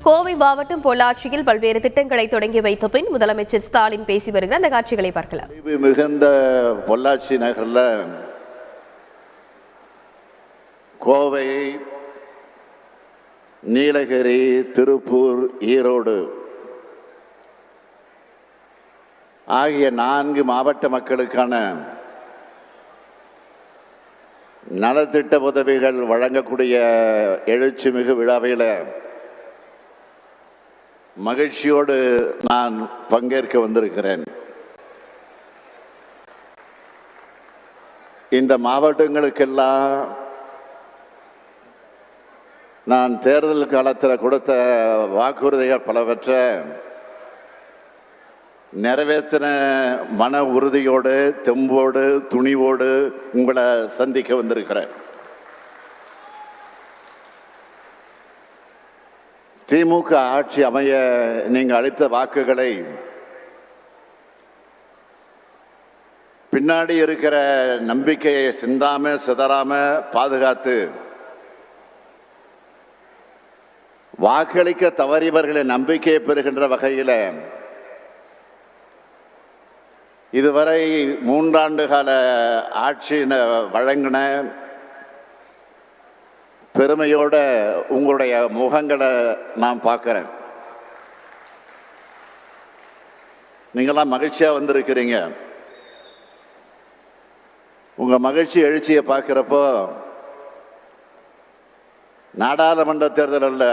கோவை மாவட்டம் பொள்ளாச்சியில் பல்வேறு திட்டங்களை தொடங்கி வைத்த பின் முதலமைச்சர் ஸ்டாலின் பேசி வருகிறார். அந்த காட்சிகளை பார்க்கலாம். மிகுந்த பொள்ளாச்சி நகரில் கோவை, நீலகிரி, திருப்பூர், ஈரோடு ஆகிய 4 மாவட்ட மக்களுக்கான நலத்திட்ட உதவிகள் வழங்கக்கூடிய எழுச்சிமிகு விழாவில் மகிழ்ச்சியோடு நான் பங்கேற்க வந்திருக்கிறேன். இந்த மாவட்டங்களுக்கெல்லாம் நான் தேர்தல் காலத்தில் கொடுத்த வாக்குறுதிகள் பலவற்றை நிறைவேற்றின மன உறுதியோடு, தெம்போடு, துணிவோடு உங்களை சந்திக்க வந்திருக்கிறேன். திமுக ஆட்சி அமைய நீங்கள் அளித்த வாக்குகளை பின்னாடி இருக்கிற நம்பிக்கையை சிந்தாம சிதறாம பாதுகாத்து வாக்களிக்க தவறியவர்களின் நம்பிக்கையை பெறுகின்ற வகையில் இதுவரை 3 ஆண்டு கால ஆட்சி வழங்கின பெருமையோட உங்களுடைய முகங்களை நான் பார்க்கிறேன். நீங்களாம் மகிழ்ச்சியா வந்திருக்கிறீங்க. உங்க மகிழ்ச்சி எழுச்சியை பார்க்கிறப்போ நாடாளுமன்ற தேர்தல் அல்ல,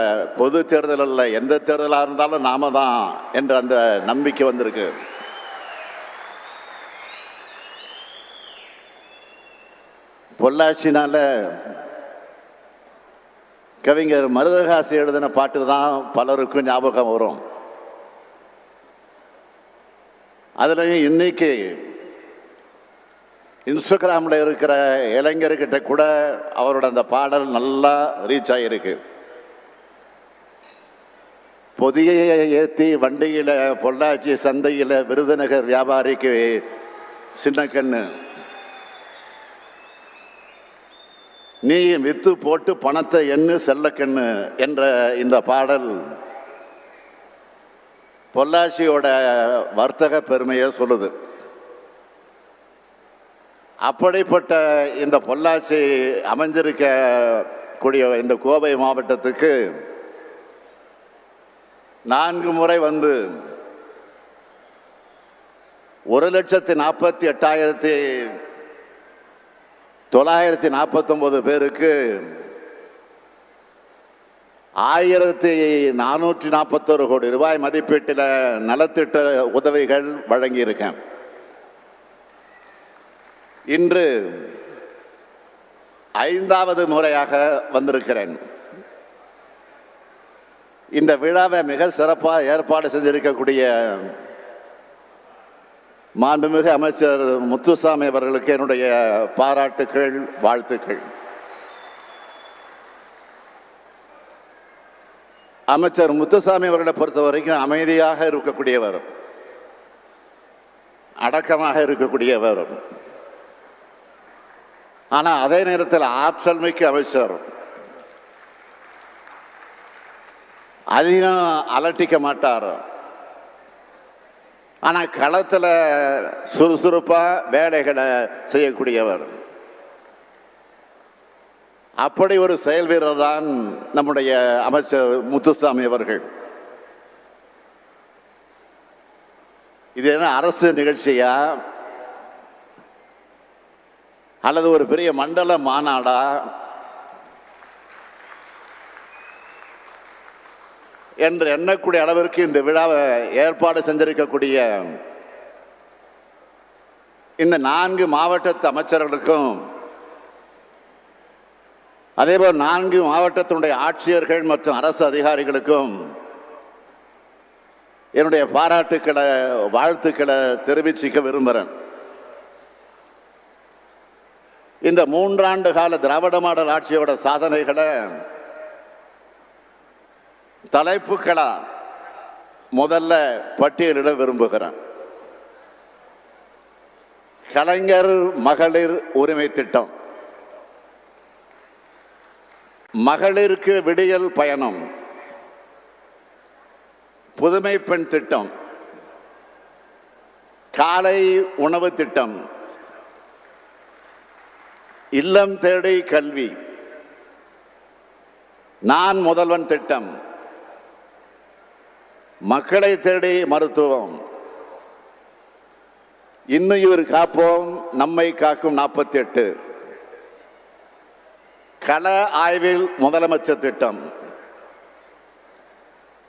பொது தேர்தல் அல்ல, எந்த தேர்தலாக இருந்தாலும் நாம தான் என்ற அந்த நம்பிக்கை வந்திருக்கு. பொள்ளாச்சினால கவிஞர் மருதகாசி எழுதின பாட்டு தான் பலருக்கும் ஞாபகம் வரும். அதுலயும் இன்னைக்கு இன்ஸ்டாகிராமில் இருக்கிற இளைஞர்கிட்ட கூட அவரோட அந்த பாடல் நல்லா ரீச் ஆகிருக்கு. பொதியை ஏற்றி வண்டியில் பொள்ளாச்சி சந்தையில் விருதுநகர் வியாபாரிக்கு சின்ன கண்ணு, நீ வித்து போட்டு பணத்தை எண்ணு செல்லக்கண்ணு என்ற இந்த பாடல் பொள்ளாச்சியோட வர்த்தக பெருமையை சொல்லுது. அப்படிப்பட்ட இந்த பொள்ளாச்சி அமைஞ்சிருக்க கூடிய இந்த கோவை மாவட்டத்துக்கு 4 முறை வந்து 1,48,949 பேருக்கு 1,441 கோடி ரூபாய் மதிப்பீட்டில் நலத்திட்ட உதவிகள் வழங்கியிருக்கேன். இன்று 5வது முறையாக வந்திருக்கிறேன். இந்த விழாவை மிக சிறப்பாக ஏற்பாடு செஞ்சிருக்கக்கூடிய மாண்புமிகு அமைச்சர் முத்துசாமி அவர்களுக்கு என்னுடைய பாராட்டுக்கள், வாழ்த்துக்கள். அமைச்சர் முத்துசாமி அவர்களை பொறுத்த வரைக்கும் அமைதியாக இருக்கக்கூடியவர், அடக்கமாக இருக்கக்கூடியவர். ஆனால் அதே நேரத்தில் ஆற்றல் மிக்க அமைச்சர். அதிகம் அலட்டிக்க மாட்டார். ஆனால் களத்தில் சுறுசுறுப்பாக வேலைகளை செய்யக்கூடியவர். அப்படி ஒரு செயல் வீரர் தான் நம்முடைய அமைச்சர் முத்துசாமி அவர்கள். இது என்ன அரசு நிகழ்ச்சியா அல்லது ஒரு பெரிய மண்டல மாநாடா என்று எண்ணக்கூடிய அளவிற்கு இந்த விழாவை ஏற்பாடு செஞ்சிருக்கக்கூடிய இந்த 4 மாவட்டத்து அமைச்சர்களுக்கும் அதேபோல் 4 மாவட்டத்தினுடைய ஆட்சியர்கள் மற்றும் அரசு அதிகாரிகளுக்கும் என்னுடைய பாராட்டுக்களை, வாழ்த்துக்களை தெரிவிச்சுக்க விரும்புகிறேன். இந்த 3 ஆண்டு கால திராவிட மாடல் ஆட்சியோட சாதனைகளை தலைப்புகளா முதல்ல பட்டியலிட விரும்புகிறேன். கலைஞர் மகளிர் உரிமை திட்டம், மகளிருக்கு விடியல் பயணம், புதுமை பெண் திட்டம், காலை உணவு திட்டம், இல்லம் தேடி கல்வி, நான் முதல்வன் திட்டம், மக்களை தேடி மருத்துவம், இன்னுயிர் காப்போம் நம்மை காக்கும் 48, கள ஆய்வில் முதலமைச்சர் திட்டம்,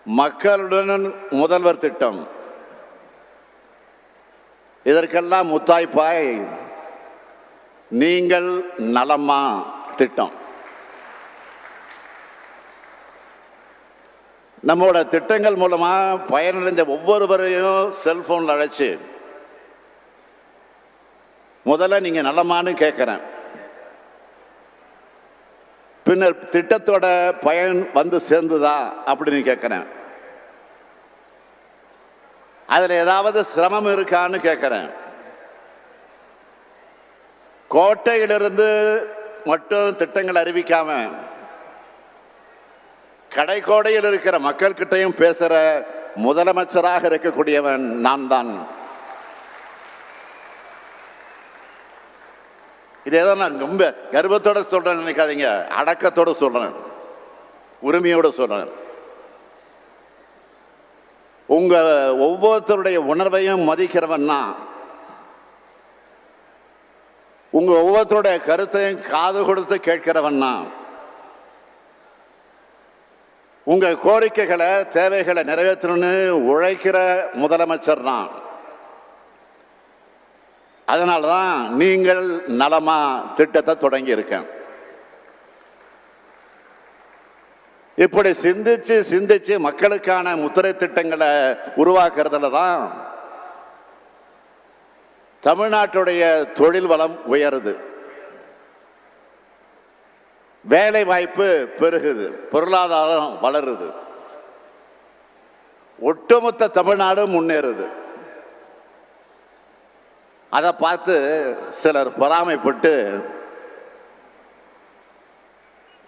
மக்களுடன் முதல்வர் திட்டம். இதற்கெல்லாம் முத்தாய்ப்பாய் நீங்கள் நலமா திட்டம். நம்மளோட திட்டங்கள் மூலமா பயனடைந்த ஒவ்வொருவரையும் செல்போன்ல அழைச்சு முதல்ல நீங்க நலமான்னு கேட்கிறேன். பின்னர் திட்டத்தோட பயன் வந்து சேர்ந்துதா அப்படின்னு கேட்கிறேன். அதுல ஏதாவது சிரமம் இருக்கான்னு கேட்கிறேன். கோட்டையிலிருந்து மட்டும் திட்டங்கள் அறிவிக்காம கடைக்கோடையில் இருக்கிற மக்கள் கிட்டையும் பேசுற முதலமைச்சராக இருக்கக்கூடியவன் நான் தான். இதேதோ நான் ரொம்ப கர்வத்தோட சொல்றேன் நினைக்காதீங்க, அடக்கத்தோட சொல்றேன், உரிமையோட சொல்றேன். உங்க ஒவ்வொருத்தருடைய உணர்வையும் மதிக்கிறவன்னா, உங்க ஒவ்வொருத்தருடைய கருத்தையும் காது கொடுத்து கேட்கிறவன்னா, உங்க கோரிக்கைகளை தேவைகளை நிறைவேற்றணும்னு உழைக்கிற முதலமைச்சர் தான். அதனாலதான் நீங்கள் நலமா திட்டத்தை தொடங்கி இருக்கேன். இப்படி சிந்திச்சு சிந்திச்சு மக்களுக்கான முத்திரை திட்டங்களை உருவாக்குறதுல தான் தமிழ்நாட்டுடைய தொழில் வளம் உயருது, வேலை வாய்ப்பு பெருகுது, பொருளாதாரம் வளருது, ஒட்டுமொத்த தமிழ்நாடு முன்னேறுது. அதை பார்த்து சிலர் பொறாமைப்பட்டு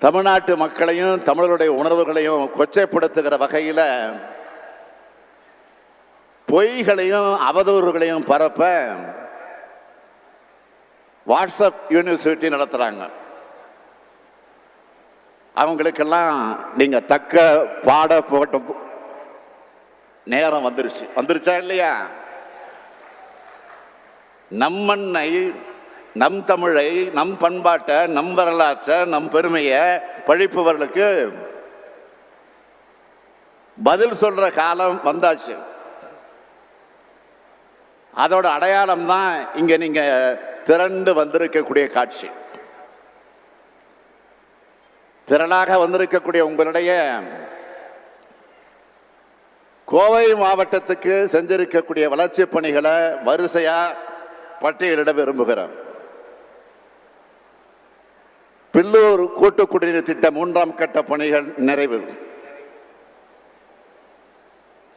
தமிழ்நாட்டு மக்களையும் தமிழருடைய உணர்வுகளையும் கொச்சைப்படுத்துகிற வகையில் பொய்களையும் அவதூறுகளையும் பரப்ப வாட்ஸ்அப் யூனிவர்சிட்டி நடத்துறாங்க. அவங்களுக்கெல்லாம் நீங்க தக்க பாட போட்ட நேரம் வந்துருச்சா இல்லையா? நம் மண்ணை, நம் தமிழை, நம் பண்பாட்டை, நம் வரலாற்றை, நம் பெருமையை பழிப்பவர்களுக்கு பதில் சொல்ற காலம் வந்தாச்சு. அதோட அடையாளம் தான் இங்க நீங்க திரண்டு வந்திருக்கக்கூடிய காட்சி. திரளாக வந்திருக்கக்கூடிய உங்களுடைய கோவை மாவட்டத்துக்கு செஞ்சிருக்கக்கூடிய வளர்ச்சி பணிகளை வரிசையா பட்டியலிட விரும்புகிறேன். பில்லூர் கூட்டு குடிநீர் திட்ட 3ஆம் கட்ட பணிகள் நிறைவு.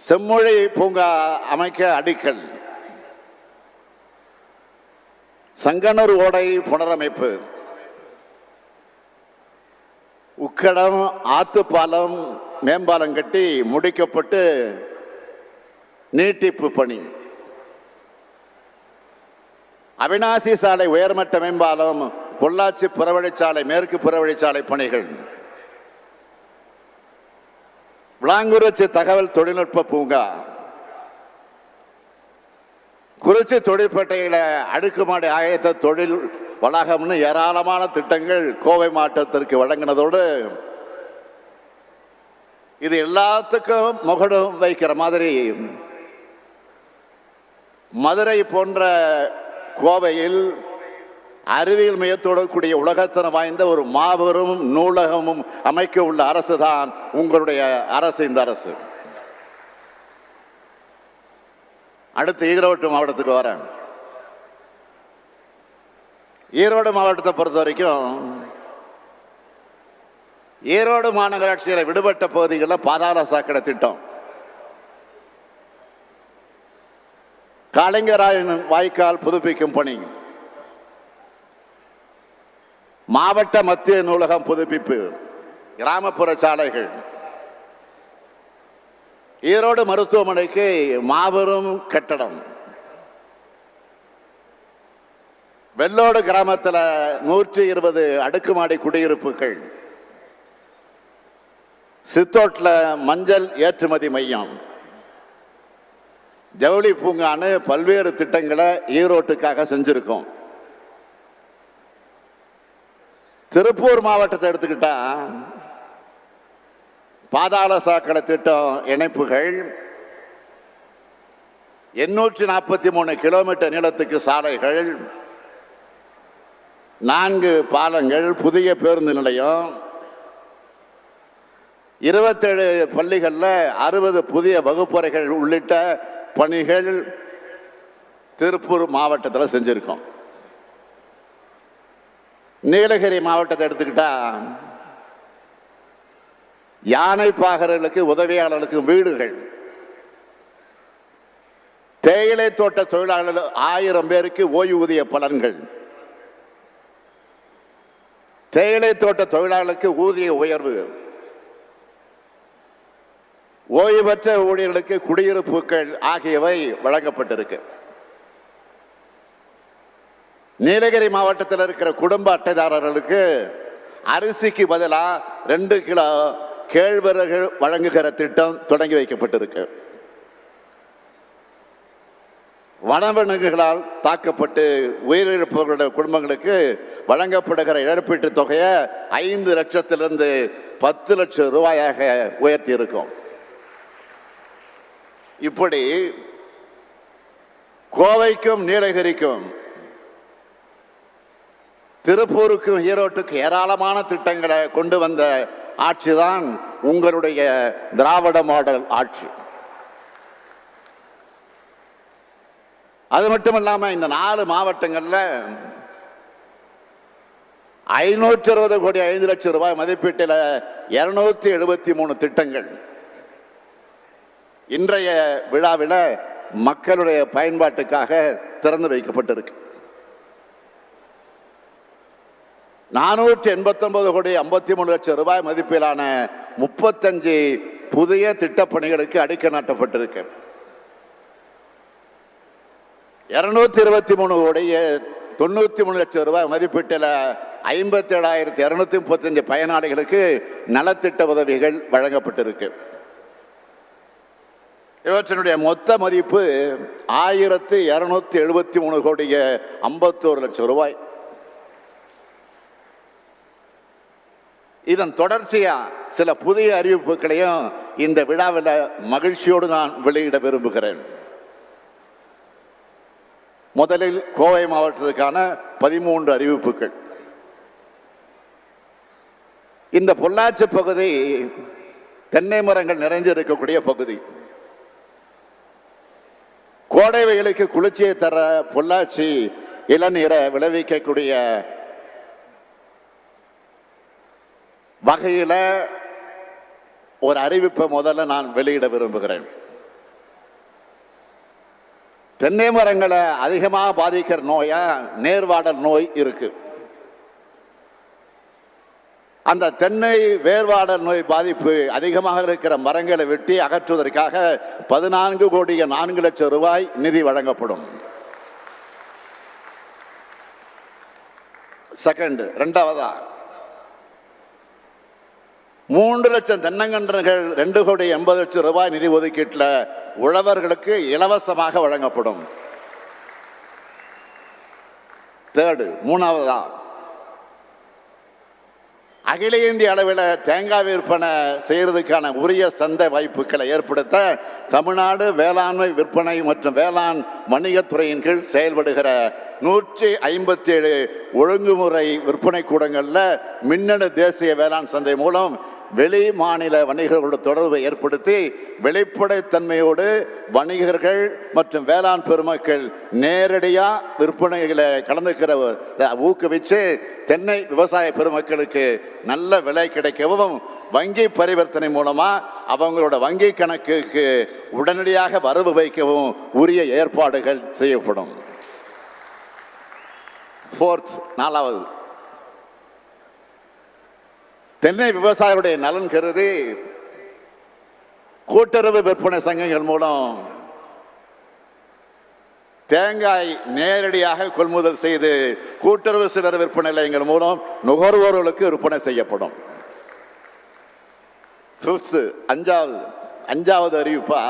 செம்மொழி பூங்கா அமைக்க அடிக்கல். சங்கனூர் ஓடை புனரமைப்பு. உக்கடம் ஆத்துப்பாலம் மேம்பாலம் கட்டி முடிக்கப்பட்டு நீட்டிப்பு பணி. அவிநாசி சாலை உயர்மட்ட மேம்பாலம், பொள்ளாச்சி புறவழிச்சாலை மேற்கு புறவழிச்சாலை பணிகள். விளாங்குறிச்சி தகவல் தொழில்நுட்ப பூங்கா. குறிச்சி தொழிற்பேட்டையில அடுக்குமாடி ஆயத்த தொழில் வளாகம்னு ஏராளமான திட்டங்கள் கோவை மாவட்டத்திற்கு வழங்கினதோடு இது எல்லாத்துக்கும் முகடும் வைக்கிற மாதிரி மதுரை போன்ற கோவையில் அறிவியல் மையத்தோடு கூடிய உலகத்தரம் வாய்ந்த ஒரு மாபெரும் நூலகமும் அமைக்க உள்ள அரசு தான் உங்களுடைய அரசு. இந்த அரசு அடுத்து ஈரோடு மாவட்டத்துக்கு வரேன். ஈரோடு மாவட்டத்தை பொறுத்த வரைக்கும் ஈரோடு மாநகராட்சியில் விடுபட்ட பகுதிகளில் பாதாள சாக்கடை திட்டம், கலைஞராயன் வாய்க்கால் புதுப்பிக்கும் பணி, மாவட்ட மத்திய நூலகம் புதுப்பிப்பு, கிராமப்புற சாலைகள், ஈரோடு மருத்துவமனைக்கு மாபெரும் கட்டடம். வெள்ளோடு கிராமத்தில் 120 அடுக்குமாடி குடியிருப்புகள். சித்தோட்டில் மஞ்சள் ஏற்றுமதி மையம், ஜவுளி பூங்கான்னு பல்வேறு திட்டங்களை ஈரோட்டுக்காக செஞ்சிருக்கோம். திருப்பூர் மாவட்டத்தை எடுத்துக்கிட்டா பாதாள சாக்கடை திட்டம் இணைப்புகள், 843 கிலோமீட்டர் நீளத்துக்கு சாலைகள், 4 பாலங்கள், புதிய பேருந்து நிலையம், 27 பள்ளிகளில் 60 புதிய வகுப்பறைகள் உள்ளிட்ட பணிகள் திருப்பூர் மாவட்டத்தில் செஞ்சிருக்கோம். நீலகிரி மாவட்டத்தை எடுத்துக்கிட்டா யானை பாகர்களுக்கு உதவியாளர்களுக்கு வீடுகள், தேயிலை தோட்ட தொழிலாளர்கள் 1000 பேருக்கு ஓய்வூதிய பலன்கள், தேயிலை தோட்ட தொழிலாளர்களுக்கு ஊதிய உயர்வு, ஓய்வு பெற்ற ஊழியர்களுக்கு குடியிருப்புகள் ஆகியவை வழங்கப்பட்டிருக்கு. நீலகிரி மாவட்டத்தில் இருக்கிற குடும்ப அட்டைதாரர்களுக்கு அரிசிக்கு பதிலாக 2 கிலோ கேழ்வரகு வழங்குகிற திட்டம் தொடங்கி வைக்கப்பட்டிருக்கு. வனவிலங்குகளால் தாக்கப்பட்டு உயிரிழப்பவர்களுடைய குடும்பங்களுக்கு வழங்கப்படுகிற இழப்பீட்டு தொகையை 5 லட்சத்திலிருந்து 10 லட்சம் ரூபாயாக உயர்த்தி இருக்கும். இப்படி கோவைக்கும் நீலகிரிக்கும் திருப்பூருக்கும் ஈரோட்டுக்கும் ஏராளமான திட்டங்களை கொண்டு வந்த ஆட்சிதான் உங்களுடைய திராவிட மாடல் ஆட்சி. அது மட்டும் இல்லாம இந்த 4 மாவட்டங்கள்ல 560 கோடி 5 லட்சம் ரூபாய் மதிப்பீட்டில் 273 திட்டங்கள் இன்றைய விழாவில் மக்களுடைய பயன்பாட்டுக்காக திறந்து வைக்கப்பட்டிருக்கு. 489 கோடி 53 லட்சம் ரூபாய் மதிப்பிலான 35 புதிய திட்டப்பணிகளுக்கு அடிக்கல் நாட்டப்பட்டிருக்கு. 223 கோடி 93 லட்சம் ரூபாய் மதிப்பீட்டில் 57,235 பயனாளிகளுக்கு நலத்திட்ட உதவிகள் வழங்கப்பட்டிருக்கு. இவற்றினுடைய மொத்த மதிப்பு 1,273 கோடி 51 லட்சம் ரூபாய். இதன் தொடர்ச்சியா சில புதிய அறிவிப்புகளையும் இந்த விழாவில் மகிழ்ச்சியோடு நான் வெளியிட விரும்புகிறேன். முதலில் கோவை மாவட்டத்துக்கான 13 அறிவிப்புகள். இந்த பொள்ளாச்சி பகுதி தென்னை மரங்கள் நிறைந்திருக்கக்கூடிய பகுதி. கோடை வெயிலுக்கு குளிர்ச்சியை தர பொள்ளாச்சி இளநீரை விளைவிக்கக்கூடிய வகையில் ஒரு அறிவிப்பை முதல்ல நான் வெளியிட விரும்புகிறேன். தென்னை மரங்களை அதிகமாக பாதிக்கிற நோயா நேர்வாடல் நோய் இருக்கு. அந்த தென்னை வேர்வாடல் நோய் பாதிப்பு அதிகமாக இருக்கிற மரங்களை வெட்டி அகற்றுவதற்காக 14 கோடி 4 லட்சம் ரூபாய் நிதி வழங்கப்படும். இரண்டாவதா 3 லட்சம் தென்னங்கன்றுகள் 2 கோடி 80 லட்சம் ரூபாய் நிதி ஒதுக்கீட்டில் உழவர்களுக்கு இலவசமாக வழங்கப்படும். மூணாவதா அகில இந்திய அளவில் தேங்காய் விற்பனை செய்யறதுக்கான உரிய சந்தை வாய்ப்புகளை ஏற்படுத்த தமிழ்நாடு வேளாண்மை விற்பனை மற்றும் வேளாண் வணிகத்துறையின் கீழ் செயல்படுகிற 157 ஒழுங்குமுறை விற்பனை கூடங்களில் மின்னணு தேசிய வேளாண் சந்தை மூலம் வெளி மாநில வணிகர்களோட தொடர்பை ஏற்படுத்தி வெளிப்படைத்தன்மையோடு வணிகர்கள் மற்றும் வேளாண் பெருமக்கள் நேரடியாக விற்பனைகளை கலந்துக்கிற ஊக்குவிச்சு தென்னை விவசாய பெருமக்களுக்கு நல்ல விலை கிடைக்கவும் வங்கி பரிவர்த்தனை மூலமா அவங்களோட வங்கி கணக்குக்கு உடனடியாக வரவு வைக்கவும் உரிய ஏற்பாடுகள் செய்யப்படும். நாலாவது, தென்னை விவசாயிகளுடைய நலன் கருதி கூட்டுறவு விற்பனை சங்கங்கள் மூலம் தேங்காய் நேரடியாக கொள்முதல் செய்து கூட்டுறவு சில்லறை விற்பனை நிலையங்கள் மூலம் நுகர்வோர்களுக்கு விற்பனை செய்யப்படும். அஞ்சாவது அறிவிப்பா,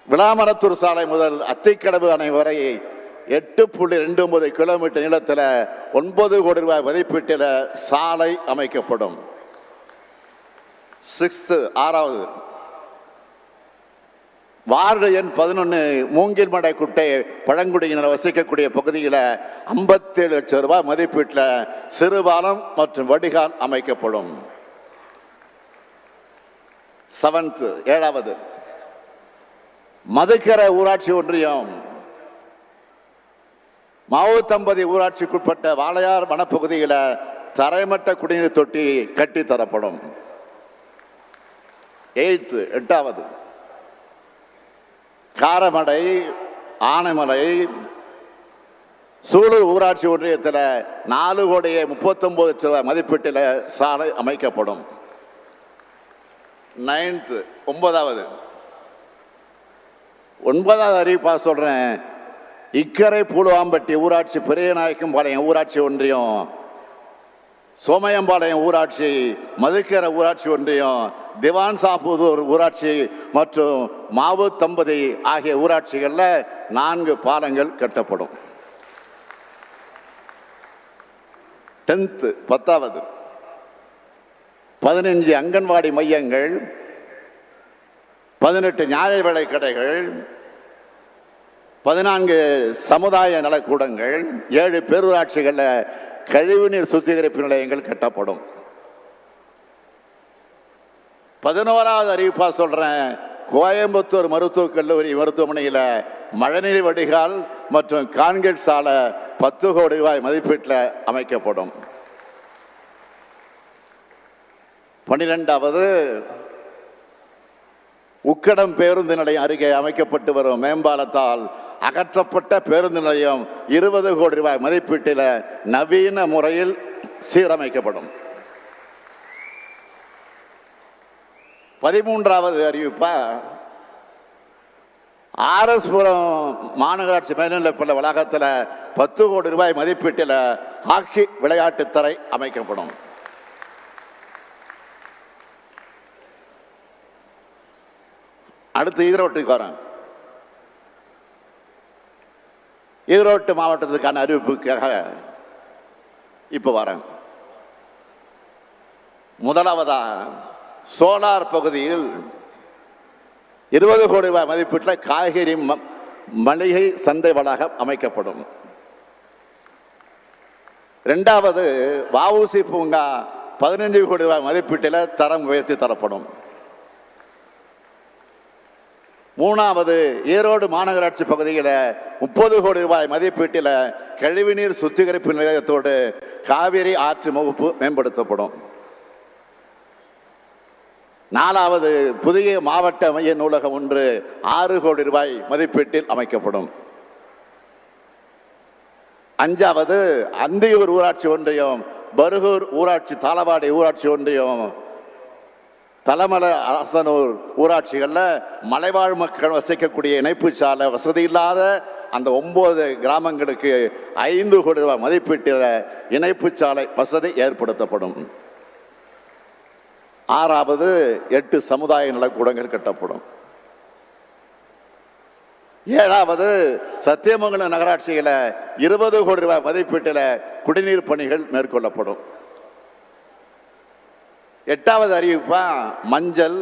விளாமரத்தூர் சாலை முதல் அத்திக்கடவு அணை வரை 8.29 கிலோமீட்டர் நீளத்தில் 9 கோடி ரூபாய் மதிப்பீட்டில் சாலை அமைக்கப்படும். ஆறாவது, வார்டு எண் 11 மூங்கில்மடை குட்டை பழங்குடியினர் வசிக்கக்கூடிய பகுதியில் 57 லட்சம் ரூபாய் மதிப்பீட்டில் சிறுபாலம் மற்றும் வடிகால் அமைக்கப்படும். ஏழாவது, மதுக்கரை ஊராட்சி ஒன்றியம் மாவுத்தம்பதி ஊராட்சிக்குட்பட்ட வாளையார் வனப்பகுதியில் தரைமட்ட குடிநீர் தொட்டி கட்டி தரப்படும். எட்டாவது, காரமடை ஆனைமலை சூலூர் ஊராட்சி ஒன்றியத்தில் 4 கோடியே 39 லட்சம் ரூபாய் மதிப்பீட்டில் சாலை அமைக்கப்படும். ஒன்பதாவது அறிவிப்பா சொல்றேன். இக்கரை பூலுவாம்பட்டி ஊராட்சி, பெரியநாயக்கம் பாளையம் ஊராட்சி ஒன்றியம், சோமயம்பாளையம் ஊராட்சி, மதுக்கரை ஊராட்சி ஒன்றியம், திவான்சாபுதூர் ஊராட்சி மற்றும் மாவு தம்பதி ஆகிய ஊராட்சிகளில் 4 பாலங்கள் கட்டப்படும். 10வது, 15 அங்கன்வாடி மையங்கள், 18 நியாய விலை கடைகள், 14 சமுதாய நலக்கூடங்கள், 7 பேரூராட்சிகளில் கழிவுநீர் சுத்திகரிப்பு நிலையங்கள் கட்டப்படும். 11வது அறிவிப்பா சொல்றேன். கோயம்புத்தூர் மருத்துவக் கல்லூரி மருத்துவமனையில் மழைநீர் வடிகால் மற்றும் கான்கிரீட் சாலை 10 கோடி ரூபாய் மதிப்பீட்டில் அமைக்கப்படும். 12வது, உக்கடம் பேருந்து நிலையம் அருகே அமைக்கப்பட்டு வரும் மேம்பாலத்தால் அகற்றப்பட்ட பேருந்து நிலையம் 20 கோடி ரூபாய் மதிப்பீட்டில் நவீன முறையில் சீரமைக்கப்படும். 13வது அறிவிப்பா, ஆர்எஸ்புரம் மாநகராட்சி மேல்நிலைப்பள்ளி வளாகத்தில் 10 கோடி ரூபாய் மதிப்பீட்டில் ஹாக்கி விளையாட்டு தரை அமைக்கப்படும். அடுத்து ஈரோட்டுக்கு வரேன். ஈரோட்டு மாவட்டத்துக்கான அறிவிப்புக்காக இப்ப வரேன். முதலாவதா, சோலார் பகுதியில் 20 கோடி ரூபாய் மதிப்பீட்டில் காய்கறி மளிகை சந்தை வளாகம் அமைக்கப்படும். 2வது, வஉசி பூங்கா 15 கோடி ரூபாய் மதிப்பீட்டில் தரம் உயர்த்தி தரப்படும். 3வது, ஈரோடு மாநகராட்சி பகுதியில் 30 கோடி ரூபாய் மதிப்பீட்டில் கழிவுநீர் சுத்திகரிப்பு நிலையத்தோடு காவிரி ஆற்று முகப்பு மேம்படுத்தப்படும். 4வது, புதிய மாவட்ட மைய நூலகம் ஒன்று 6 கோடி ரூபாய் மதிப்பீட்டில் அமைக்கப்படும். 5வது, அந்தியூர் ஊராட்சி ஒன்றியம், பருகூர் ஊராட்சி, தாளவாடி ஊராட்சி ஒன்றியம், தலமலை அரசனூர் ஊராட்சிகளில் மலைவாழ் மக்கள் வசிக்கக்கூடிய இணைப்பு சாலை வசதி இல்லாத அந்த 9 கிராமங்களுக்கு 5 கோடி ரூபாய் மதிப்பீட்டில் இணைப்பு சாலை வசதி ஏற்படுத்தப்படும். 6வது, 8 சமுதாய நலக்கூடங்கள் கட்டப்படும். 7வது, சத்தியமங்கலம் நகராட்சியில் 20 கோடி ரூபாய் மதிப்பீட்டில் குடிநீர் பணிகள் மேற்கொள்ளப்படும். 8வது அறிவிப்பா, மஞ்சள்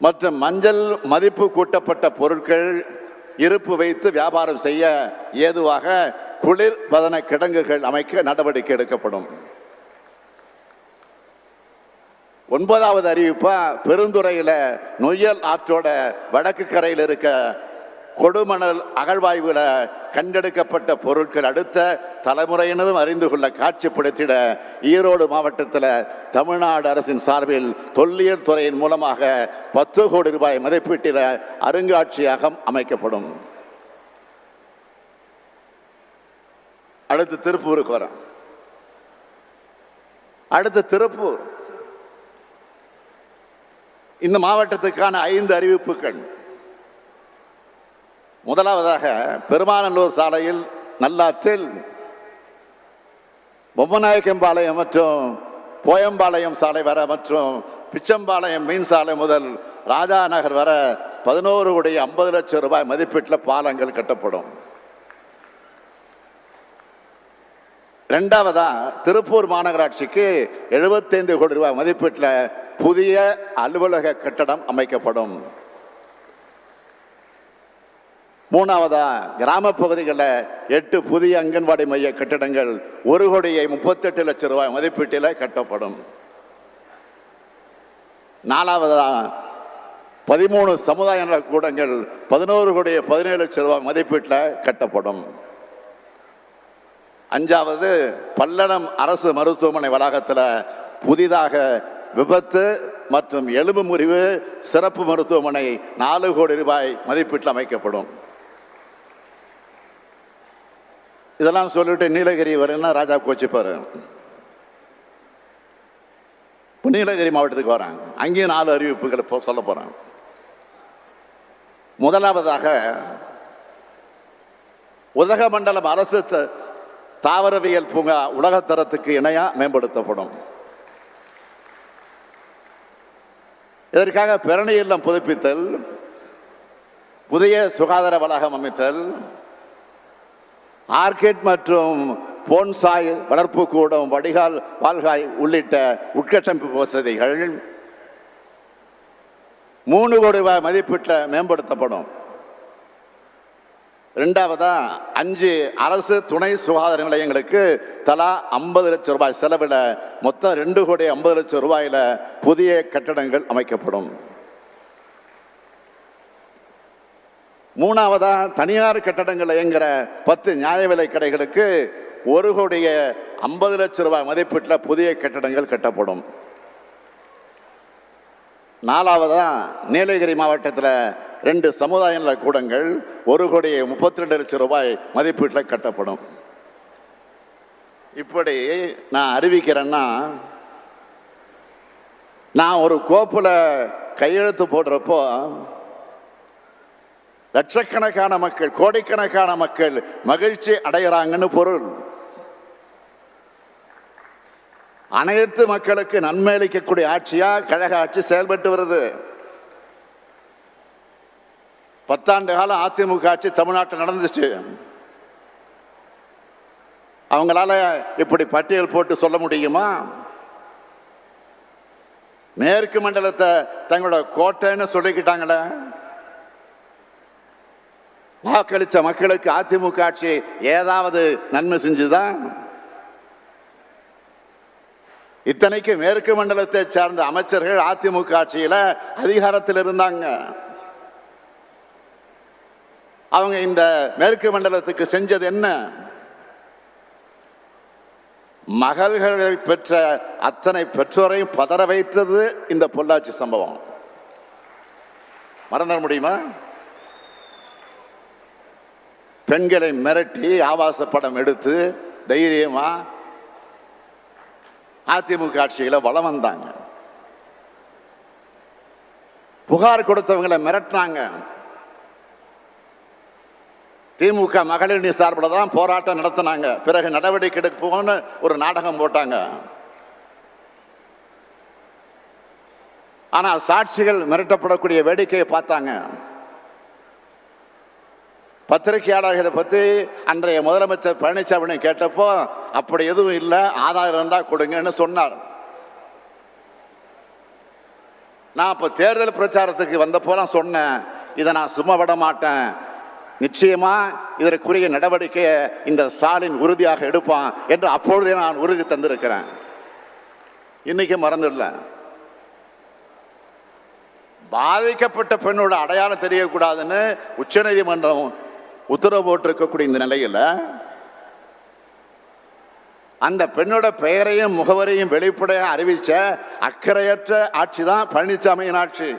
மற்றும் மஞ்சள் மதிப்பு கூட்டப்பட்ட பொருட்கள் இருப்பு வைத்து வியாபாரம் செய்ய ஏதுவாக குளிர் பதன கிடங்குகள் அமைக்க நடவடிக்கை எடுக்கப்படும். 9வது அறிவிப்பா, பெருந்துறையில் நொய்யல் ஆற்றோட வடக்கு கரையில் இருக்க கொடுமணல் அகழ்வாய்வுல கண்டெடுக்கப்பட்ட பொருட்கள் அடுத்த தலைமுறையினரும் அறிந்து கொள்ள காட்சிப்படுத்திட ஈரோடு மாவட்டத்தில் தமிழ்நாடு அரசின் சார்பில் தொல்லியல் துறையின் மூலமாக 10 கோடி ரூபாய் மதிப்பீட்டில் அருங்காட்சியகம் அமைக்கப்படும். அடுத்து திருப்பூருக்கு வரோம். அடுத்து திருப்பூர் இந்த மாவட்டத்துக்கான 5 அறிவிப்புகள். முதலாவதாக பெருமாநல்லூர் சாலையில் நல்லாற்றில் பொம்மநாயக்கம்பாளையம் மற்றும் போயம்பாளையம் சாலை வர மற்றும் பிச்சம்பாளையம் மீன் சாலை முதல் ராஜா நகர் வர 11,50,00,000 ரூபாய் மதிப்பீட்டில் பாலங்கள் கட்டப்படும். இரண்டாவதா திருப்பூர் மாநகராட்சிக்கு 75 கோடி ரூபாய் மதிப்பீட்டில் புதிய அலுவலக கட்டடம் அமைக்கப்படும். மூணாவதா கிராம பகுதிகளில் 8 புதிய அங்கன்வாடி மைய கட்டிடங்கள் 1,38,00,000 ரூபாய் மதிப்பீட்டில் கட்டப்படும். நாலாவதா 13 சமுதாய நல கூடங்கள் 11,17,00,000 ரூபாய் மதிப்பீட்டில் கட்டப்படும். அஞ்சாவது பல்லடம் அரசு மருத்துவமனை வளாகத்தில் புதிதாக விபத்து மற்றும் எலும்பு முறிவு சிறப்பு மருத்துவமனை 4 கோடி ரூபாய் மதிப்பீட்டில் அமைக்கப்படும். இதெல்லாம் சொல்லிட்டு நீலகிரி வரேன்னா ராஜா கோச்சிப்பாரு. நீலகிரி மாவட்டத்துக்கு வரேன், அங்கேயும் 4 அறிவிப்புகளை சொல்ல போறேன். முதலாவதாக உதகமண்டலம் அரசு தாவரவியல் பூங்கா உலகத்தரத்துக்கு இணையா மேம்படுத்தப்படும். இதற்காக பிரணி இல்லம் புதுப்பித்தல், புதிய சுகாதார வளாகம் அமைத்தல், ஆர்கிட் மற்றும் போன்சாய் வளர்ப்பு கூடம், வடிகால் வால்காய் உள்ளிட்ட உட்கட்டமைப்பு வசதிகள் 3 கோடி ரூபாய் மதிப்பீட்டில் மேம்படுத்தப்படும். இரண்டாவதா 5 அரசு துணை சுகாதார நிலையங்களுக்கு தலா 50,00,000 ரூபாய் செலவில் மொத்தம் 2,50,00,000 ரூபாயில புதிய கட்டடங்கள் அமைக்கப்படும். மூணாவதா தனியார் கட்டடங்கள் இயங்குகிற 10 நியாய விலை கடைகளுக்கு 1,50,00,000 ரூபாய் மதிப்பீட்டில் புதிய கட்டடங்கள் கட்டப்படும். நாலாவதா நீலகிரி மாவட்டத்தில் 2 சமுதாய நல கூடங்கள் 1,32,00,000 ரூபாய் மதிப்பீட்டில் கட்டப்படும். இப்படி நான் அறிவிக்கிறேன்னா, நான் ஒரு கோப்புல கையெழுத்து போடுறப்போ லட்சக்கணக்கான மக்கள், கோடிக்கணக்கான மக்கள் மகிழ்ச்சி அடைகிறாங்கன்னு பொருள். அனைத்து மக்களுக்கு நன்மை அளிக்கக்கூடிய ஆட்சியா கழக ஆட்சி செயல்பட்டு வருது. 10 ஆண்டு காலம் அதிமுக ஆட்சி தமிழ்நாட்டில் நடந்துச்சு. அவங்களால இப்படி பட்டியல் போட்டு சொல்ல முடியுமா? மேற்கு மண்டலத்தை தங்களோட கோட்டைன்னு சொல்லிக்கிட்டாங்களே. வாக்களித்த மக்களுக்கு அதிமுக ஆட்சி ஏதாவது நன்மை செஞ்சுதான்? இத்தனைக்கு மேற்கு மண்டலத்தை சார்ந்த அமைச்சர்கள் அதிமுக ஆட்சியில அதிகாரத்தில் இருந்தாங்க. அவங்க இந்த மேற்கு மண்டலத்துக்கு செஞ்சது என்ன? மகள்களை பெற்ற அத்தனை பெற்றோரையும் பதற வைத்தது இந்த பொள்ளாச்சி சம்பவம். மறந்துட முடியுமா? பெண்களை மிரட்டி ஆபாச படம் எடுத்து தைரியமா அதிமுக ஆட்சிகளை வலம் வந்தாங்க. புகார் கொடுத்தவங்களை மிரட்டினாங்க. திமுக மகளிர் சார்பில் தான் போராட்டம் நடத்தினாங்க. பிறகு நடவடிக்கை எடுப்போம்னு ஒரு நாடகம் போட்டாங்க. ஆனா சாட்சிகள் மிரட்டப்படக்கூடிய வேடிக்கையை பார்த்தாங்க. பத்திரிகையாளர்களை பற்றி அன்றைய முதலமைச்சர் பழனிசாமி கேட்டப்போ அப்படி எதுவும் இல்லை, ஆதாரம் இருந்தா கொடுங்கன்னு சொன்னார். நான் இப்ப தேர்தல் பிரச்சாரத்துக்கு வந்தப்போலாம் சொன்னேன், இதை நான் சும்மா விட மாட்டேன், நிச்சயமா இதற்குரிய நடவடிக்கையை இந்த ஸ்டாலின் உறுதியாக எடுப்பான் என்று அப்பொழுதே நான் உறுதி தந்திருக்கிறேன். இன்னைக்கு மறந்துடல. பாதிக்கப்பட்ட பெண்ணோட அடையாளம் தெரியக்கூடாதுன்னு உச்சநீதிமன்றம் உத்தரவு போட்டிருக்கக்கூடிய இந்த நிலையில் அந்த பெண்ணோட பெயரையும் முகவரையும் வெளிப்படையாக அறிவிச்ச அக்கறையற்ற ஆட்சி தான் பழனிசாமியின் ஆட்சி.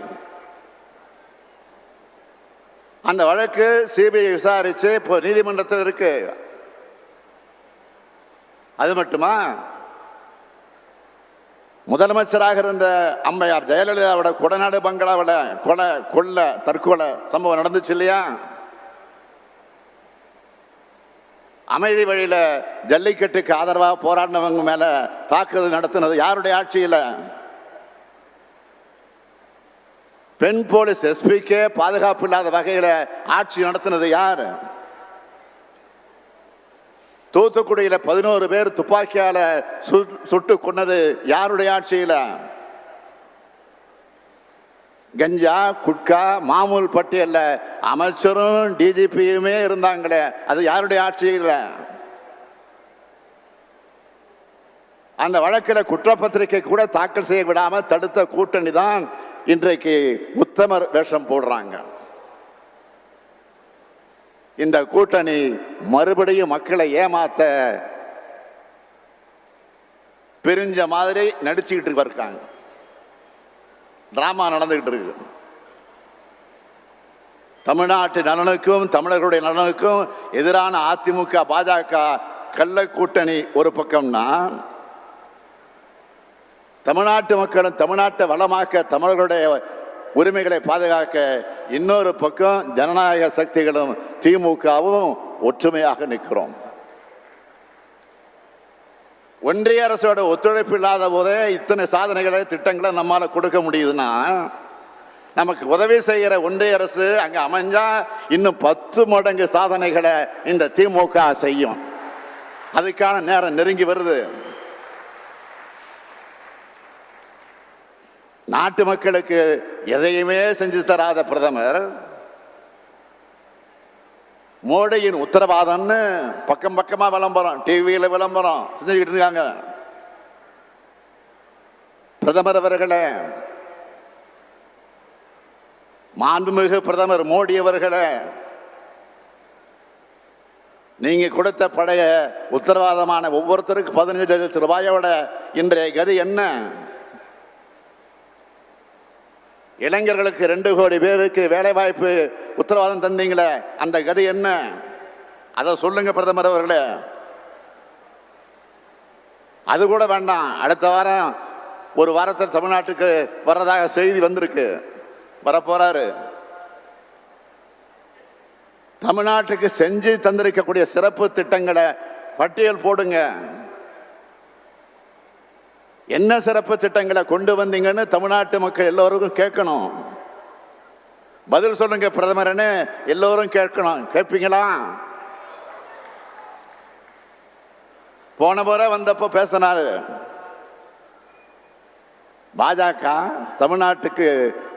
அந்த வழக்கு சிபிஐ விசாரிச்சு இப்போ நீதிமன்றத்தில் இருக்கு. அது மட்டுமா, முதலமைச்சராக இருந்த அம்மையார் ஜெயலலிதாவோட கொடநாடு பங்களாவில் தற்கொலை சம்பவம் நடந்துச்சு இல்லையா? அமைதி வழியில ஜல்லிக்கட்டுக்கு ஆதரவாக போராடினவங்க மேல தாக்குதல் நடத்தினது யாருடைய ஆட்சியில்? பெண் போலீஸ் எஸ்பிக்கே பாதுகாப்பு இல்லாத வகையில ஆட்சி நடத்தினது யார்? தூத்துக்குடியில 11 பேர் துப்பாக்கியால சுட்டு கொன்னது யாருடைய ஆட்சியில? கஞ்சா குட்கா மாமூல் பட்டியல்ல அமைச்சரும் டிஜிபியுமே இருந்தாங்களே, அது யாருடைய ஆட்சியில்? அந்த வழக்கில் குற்றப்பத்திரிகை கூட தாக்கல் செய்ய விடாம தடுத்த கூட்டணி தான் இன்றைக்கு உத்தமர் வேஷம் போடுறாங்க. இந்த கூட்டணி மறுபடியும் மக்களை ஏமாத்த பிரிஞ்ச மாதிரி நடிச்சுக்கிட்டு இருக்காங்க. டிராமா நடந்துகிட்டு இருக்கு. தமிழ்நாட்டு நலனுக்கும் தமிழர்களுடைய நலனுக்கும் எதிரான அதிமுக பாஜக கள்ள கூட்டணி ஒரு பக்கம்னா, தமிழ்நாட்டு மக்களும் தமிழ்நாட்டை வளமாக்க தமிழர்களுடைய உரிமைகளை பாதுகாக்க இன்னொரு பக்கம் ஜனநாயக சக்திகளும் திமுகவும் ஒற்றுமையாக நிற்கிறோம். ஒன்றிய அரசோட ஒத்துழைப்பு இல்லாத போதே இத்தனை சாதனைகளை திட்டங்களை நம்மால கொடுக்க முடியுதுன்னா, நமக்கு உதவி செய்கிற ஒன்றிய அரசு அங்க அமைஞ்சா இன்னும் 10 மடங்கு சாதனைகளை இந்த திமுக செய்யும். அதுக்கான நேரம் நெருங்கி வருது. நாட்டு மக்களுக்கு எதையுமே செஞ்சு தராத பிரதமர் மோடியின் உத்தரவாதம்னு பக்கம் பக்கமா விளம்பரம், டிவியில விளம்பரம் செஞ்சுக்கிட்டு இருக்காங்க. பிரதமர் அவர்களே, மாண்புமிகு பிரதமர் மோடி அவர்களே, நீங்க கொடுத்த பழைய உத்தரவாதமான ஒவ்வொருத்தருக்கு 15 லட்சம் ரூபாயோட இன்றைய கதி என்ன? இளைஞர்களுக்கு 2 கோடி பேருக்கு வேலை வாய்ப்பு உத்தரவாதம் தந்தீங்களே, அந்த கதி என்ன? அதை சொல்லுங்க பிரதமர் அவர்களே. அது கூட வேண்டாம். அடுத்த வாரம் ஒரு வாரத்தில் தமிழ்நாட்டுக்கு வர்றதாக செய்தி வந்திருக்கு. வரப்போறாரு. தமிழ்நாட்டுக்கு செஞ்சு தந்திருக்கக்கூடிய சிறப்பு திட்டங்களை பட்டியல் போடுங்க. என்ன சிறப்பு திட்டங்களை கொண்டு வந்தீங்கன்னு தமிழ்நாட்டு மக்கள் எல்லோருக்கும் கேட்கணும். பதில் சொல்லுங்க பிரதமர்னு எல்லோரும் கேட்கணும். கேட்பீங்களா? போன முறை வந்தப்போ பேசினாரு, பாஜக தமிழ்நாட்டுக்கு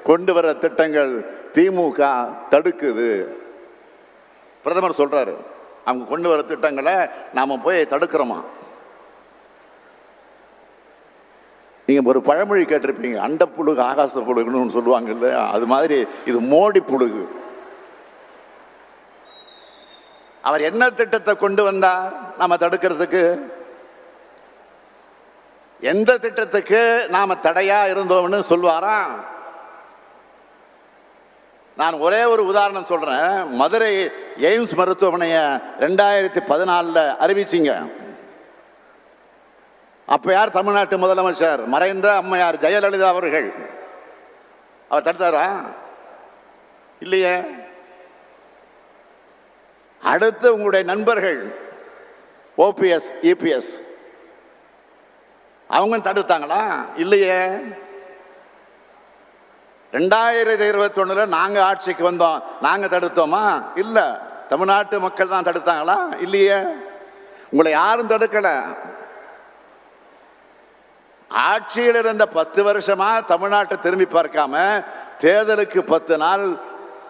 கொண்டு வர திட்டங்கள் திமுக தடுக்குது. பிரதமர் சொல்றாரு, அவங்க கொண்டு வர திட்டங்களை நாம போய் தடுக்கிறோமா? நீங்க ஒரு பழமொழி கேட்டிருப்பீங்க, அண்ட புழுகு ஆகாச புழுகுன்னு சொல்லுவாங்கல்ல, அது மாதிரி இது மோடி புழுகு. அவர் என்ன திட்டத்தை கொண்டு வந்தார் நாம தடுக்கிறதுக்கு? எந்த திட்டத்துக்கு நாம தடையா இருந்தோம்னு சொல்வாரா? நான் ஒரே ஒரு உதாரணம் சொல்றேன். மதுரை எய்ம்ஸ் மருத்துவமனைய 2014 அறிவிச்சிங்க. அப்ப யார் தமிழ்நாட்டு முதலமைச்சர்? மறைந்த அம்மையார் ஜெயலலிதா அவர்கள். அவர் தடுத்தாரா? இல்லையே. அடுத்து உங்களுடைய நண்பர்கள் ஓபிஎஸ் இபிஎஸ் அவங்க தடுத்தாங்களா? இல்லையே. 2021 நாங்க ஆட்சிக்கு வந்தோம், நாங்க தடுத்தோமா? இல்ல. தமிழ்நாட்டு மக்கள் தான் தடுத்தாங்களா? இல்லையே. உங்களை யாரும் தடுக்கல. ஆட்சியில் இருந்த 10 வருஷமா தமிழ்நாட்டை திரும்பி பார்க்காம தேர்தலுக்கு 10 நாள்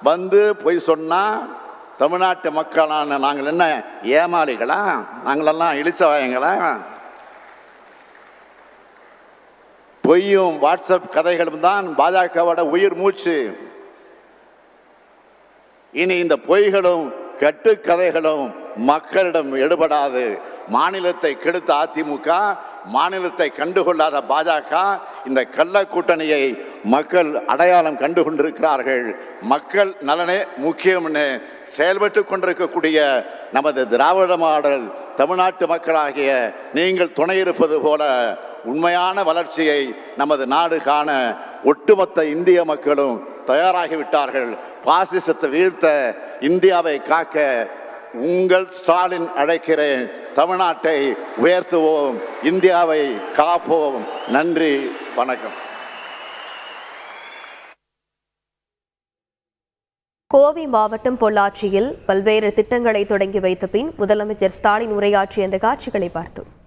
வந்து போய் சொன்னா தமிழ்நாட்டு மக்களான நாங்கள் என்ன ஏமாளிகளா? நாங்களெல்லாம் இழிச்சவாயங்களா? பொய்யும் வாட்ஸ்அப் கதைகளும் தான் பாஜகவோட உயிர் மூச்சு. இனி இந்த பொய்களும் கட்டுக்கதைகளும் மக்களிடம் எடுபடாது. மாநிலத்தை கெடுத்த அதிமுக, மாநிலத்தை கண்டுகொள்ளாத பாஜக, இந்த கள்ள கூட்டணியை மக்கள் அடையாளம் கண்டு கொண்டிருக்கிறார்கள். மக்கள் நலனே முக்கியம்னு செயல்பட்டு கொண்டிருக்கக்கூடிய நமது திராவிட மாடல் தமிழ்நாட்டு மக்களாகிய நீங்கள் துணை இருப்பது போல உண்மையான வளர்ச்சியை நமது நாடு காண ஒட்டுமொத்த இந்திய மக்களும் தயாராகிவிட்டார்கள். பாசிசத்தை வீழ்த்த, இந்தியாவை காக்க உங்கள் ஸ்டாலின் அழைக்கிறேன். தமிழ்நாட்டை உயர்த்துவோம், இந்தியாவை காப்போம். நன்றி, வணக்கம். கோவை மாவட்டம் பொள்ளாச்சியில் பல்வேறு திட்டங்களை தொடங்கி வைத்த பின் முதலமைச்சர் ஸ்டாலின் உரையாற்றிய அந்த காட்சிகளை பார்த்தோம்.